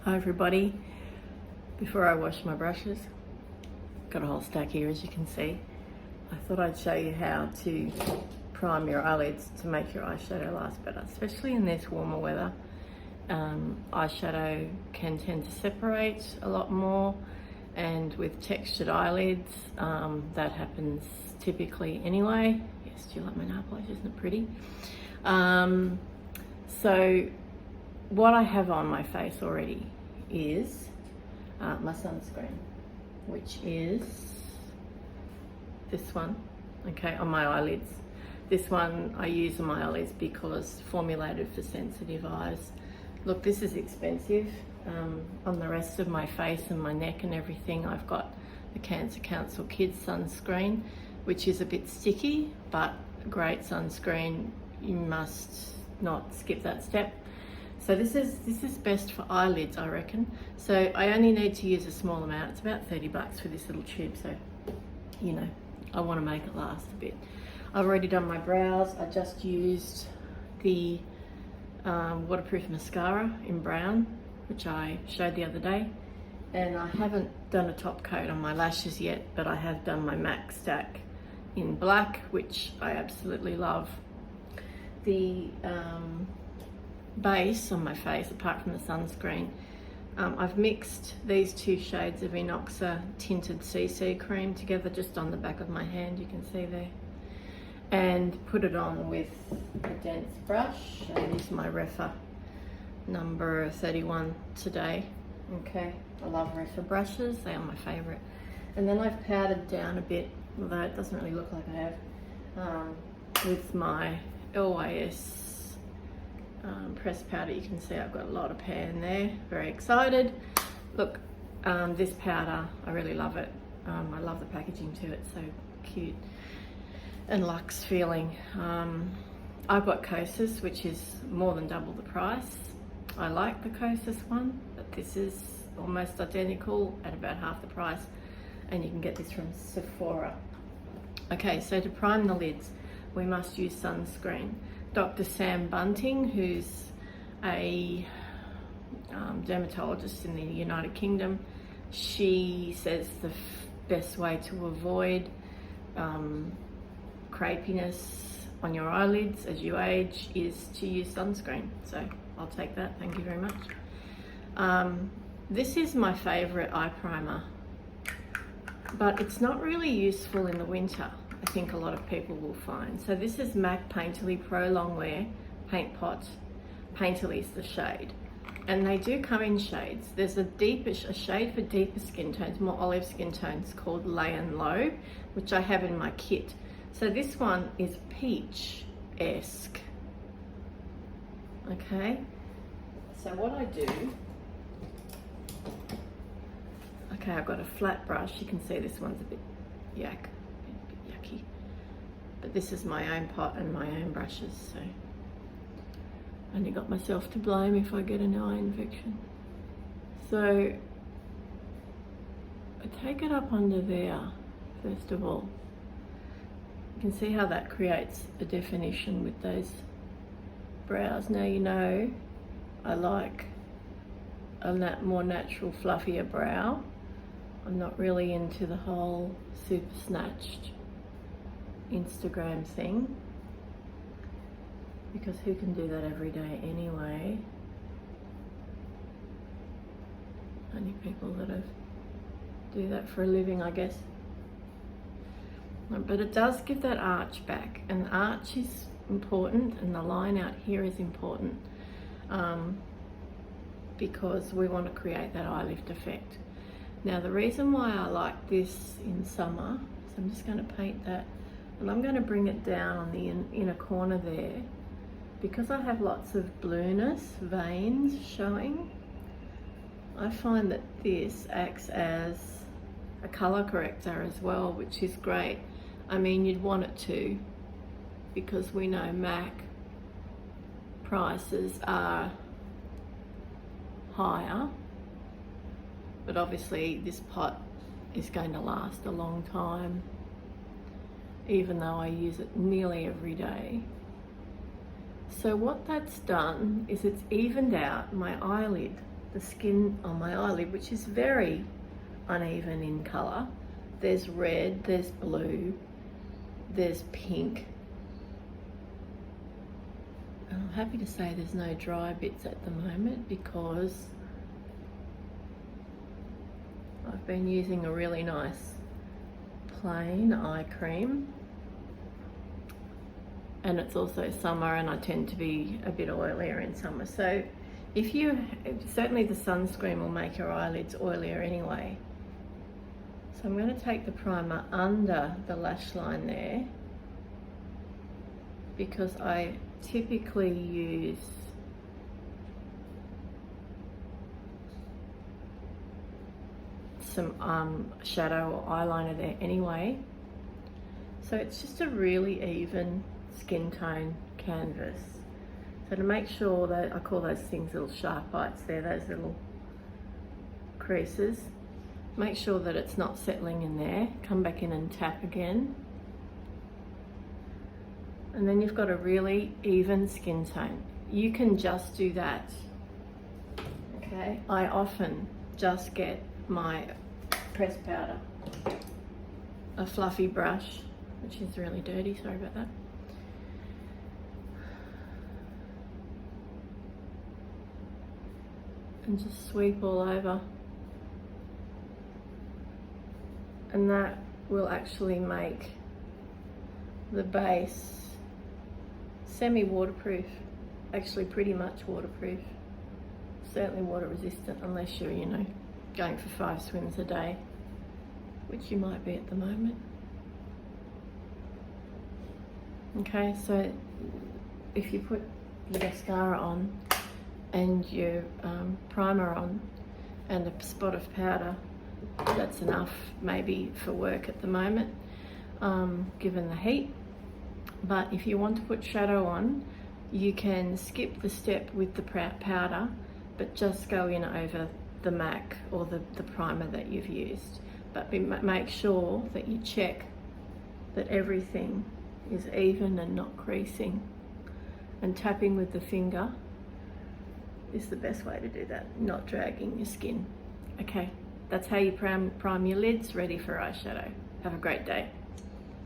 Hi everybody. Before I wash my brushes, got a whole stack here as you can see. I thought I'd show you how to prime your eyelids to make your eyeshadow last better, especially in this warmer weather. Eyeshadow can tend to separate a lot more, and with textured eyelids that happens typically anyway. Yes, do you like my nail polish? Isn't it pretty? So what I have on my face already is my sunscreen, which is this one, okay, on my eyelids. This one I use on my eyelids because formulated for sensitive eyes. Look, this is expensive. On the rest of my face and my neck and everything, I've got the Cancer Council Kids sunscreen, which is a bit sticky, but great sunscreen. You must not skip that step. So this is best for eyelids, I reckon. So I only need to use a small amount. It's about 30 bucks for this little tube, so you know, I want to make it last a bit. I've already done my brows. I just used the waterproof mascara in brown, which I showed the other day, and I haven't done a top coat on my lashes yet, but I have done my MAC stack in black, which I absolutely love. The base on my face, apart from the sunscreen, I've mixed these two shades of Inoxa tinted CC cream together just on the back of my hand, you can see there, and put it on with a dense brush. I use my Refa number 31 today. Okay, I love Refa brushes, they are my favorite. And then I've powdered down a bit, although it doesn't really look like I have, with my LYS pressed powder. You can see I've got a lot of pan there. Very excited. Look, this powder, I really love it. I love the packaging too, it's so cute and luxe feeling. I've got Kosas, which is more than double the price. I like the Kosas one, but this is almost identical at about half the price, and you can get this from Sephora. Okay, so to prime the lids, we must use sunscreen. Dr. Sam Bunting, who's a dermatologist in the United Kingdom, she says the best way to avoid crepiness on your eyelids as you age is to use sunscreen. So I'll take that, thank you very much. This is my favorite eye primer, but it's not really useful in the winter, I think a lot of people will find. So this is MAC Painterly Pro Longwear Paint Pot. Painterly is the shade, and they do come in shades. There's a shade for deeper skin tones, more olive skin tones, called Lay and Low, which I have in my kit. So this one is peach-esque. Okay, so what I do, okay, I've got a flat brush. You can see this one's a bit yucky, but this is my own pot and my own brushes, so I only got myself to blame if I get an eye infection. So I take it up under there first of all. You can see how that creates a definition with those brows. Now you know I like a more natural, fluffier brow. I'm not really into the whole super snatched Instagram thing, because who can do that every day anyway? Only people that do that for a living, I guess. But it does give that arch back, and the arch is important, and the line out here is important, because we want to create that eye lift effect. Now the reason why I like this in summer, so I'm just going to paint that, and I'm going to bring it down on the inner corner there, because I have lots of blueness, veins showing. I find that this acts as a color corrector as well, which is great. I mean, you'd want it to, because we know MAC prices are higher, but obviously this pot is going to last a long time, even though I use it nearly every day. So what that's done is it's evened out my eyelid the skin on my eyelid, which is very uneven in colour. There's red, there's blue, there's pink. And I'm happy to say there's no dry bits at the moment because I've been using a really nice plain eye cream, and it's also summer and I tend to be a bit oilier in summer. So certainly the sunscreen will make your eyelids oilier anyway. So I'm going to take the primer under the lash line there, because I typically use some shadow or eyeliner there anyway. So it's just a really even skin tone canvas. So to make sure that, I call those things little sharp bites there, those little creases, make sure that it's not settling in there. Come back in and tap again. And then you've got a really even skin tone. You can just do that, okay? I often just get my pressed powder, a fluffy brush, which is really dirty, sorry about that. And just sweep all over. And that will actually make the base semi-waterproof, actually pretty much waterproof, certainly water resistant, unless you're, you know, going for 5 swims a day, which you might be at the moment. Okay, so if you put your mascara on and your primer on and a spot of powder, that's enough maybe for work at the moment, given the heat. But if you want to put shadow on, you can skip the step with the powder, but just go in over the MAC or the primer that you've used. But make sure that you check that everything is even and not creasing. And tapping with the finger is the best way to do that, not dragging your skin. Okay, that's how you prime your lids ready for eyeshadow. Have a great day.